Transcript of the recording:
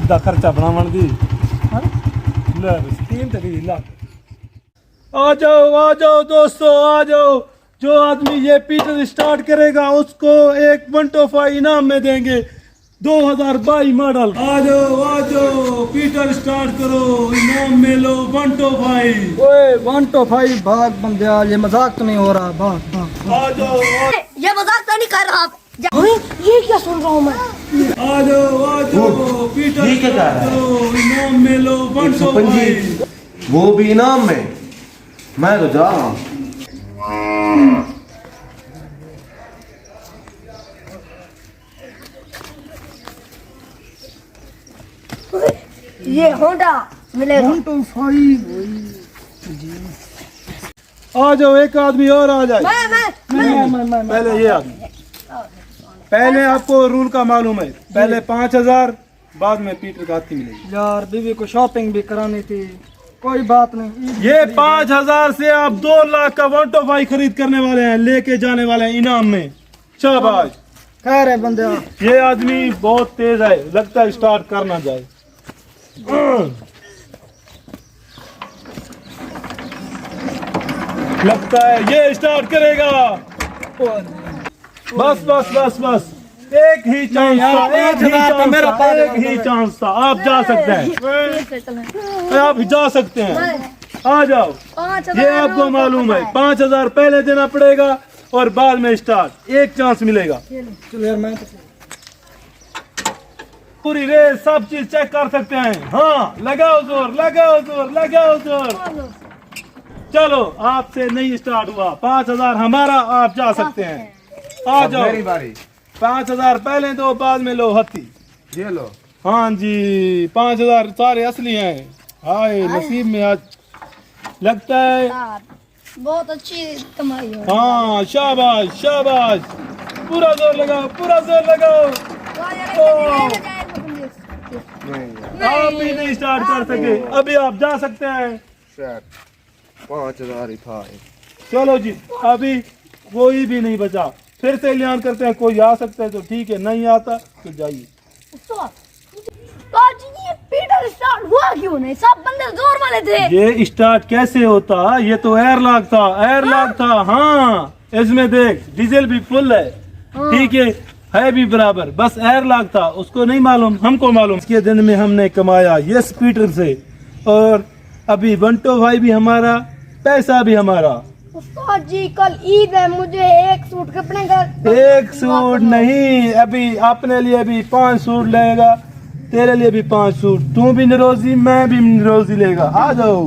दा खर्चा बनावन दी ले स्कीम ते भी ला। आ जाओ दोस्तों आ जाओ। जो आदमी ये पीटर स्टार्ट करेगा उसको एक 125 इनाम में देंगे। 2022 मॉडल। आ जाओ पीटर स्टार्ट करो, इनाम में लो 125। ओए 125 भाग बंदिया, ये मजाक तो नहीं हो रहा। भाग भाग आ जाओ ये मजाक तो नहीं कर रहा आप। ये क्या सुन रहा हूँ मैं। आ जाओ पीटर स्टार्ट करो, इनाम में लो 125। वो भी इनाम में। मैं तो जा रहा हूँ। ये होंडा मिलेगा। 125। आ जाओ एक आदमी और आ जाए। मैं पहले ये आदमी। पहले आपको रूल का मालूम है, पहले 5000 बाद में पीटर का हाथी मिलेगी। यार बीवी को शॉपिंग भी करानी थी। कोई बात नहीं। ये 5000 से आप 2 लाख का 125 खरीद करने वाले हैं, लेके जाने वाले हैं इनाम में। शाबाश। खैर है बंदिया। ये आदमी बहुत तेज है, लगता है स्टार्ट करना जाए। लगता है ये स्टार्ट करेगा। बस एक ही चांस था, एक ही चांस था। आप जा सकते हैं, आप जा सकते हैं। आ जाओ। ये आपको मालूम है 5000 पहले देना पड़ेगा और बाद में स्टार्ट, एक चांस मिलेगा। चलो यार मैं पूरी रेस सब चीज चेक कर सकते हैं। हाँ लगाओ जोर। चलो आपसे नहीं स्टार्ट हुआ, 5000 हमारा, आप जा सकते हैं। आ जाओ। मेरी बारी। 5000 पहले दो, बाद में लो हाथी। ये लो। हाँ जी 5000 सारे असली हैं। हाय नसीब में आज लगता है। बहुत अच्छी कमाई हो। हाँ शाबाश। पूरा जोर लगाओ। आप भी नहीं स्टार्ट कर सके, अभी आप जा सकते हैं। 5000 ही था। चलो जी अभी कोई भी नहीं बचा, फिर से ऐलान करते हैं। कोई आ सकता है तो ठीक है, नहीं आता तो जाइए। तो ये पीटर स्टार्ट हुआ क्यों नहीं? सब बंदे जोर वाले थे। ये स्टार्ट कैसे होता? ये तो एयरलॉक था। हाँ इसमें देख डीजल भी फुल है, ठीक है भी बराबर, बस एयरलॉक था। उसको नहीं मालूम, हमको मालूम। इसके दिन में हमने कमाया ये स्पीटर से, और अभी 125 भी हमारा, पैसा भी हमारा। उस्ताद जी कल ईद है, मुझे एक सूट कपड़े का। एक सूट नहीं, अभी अपने लिए भी 5 सूट लेगा, तेरे लिए भी 5 सूट। तू भी निरोजी, मैं भी निरोजी लेगा। आ जाओ।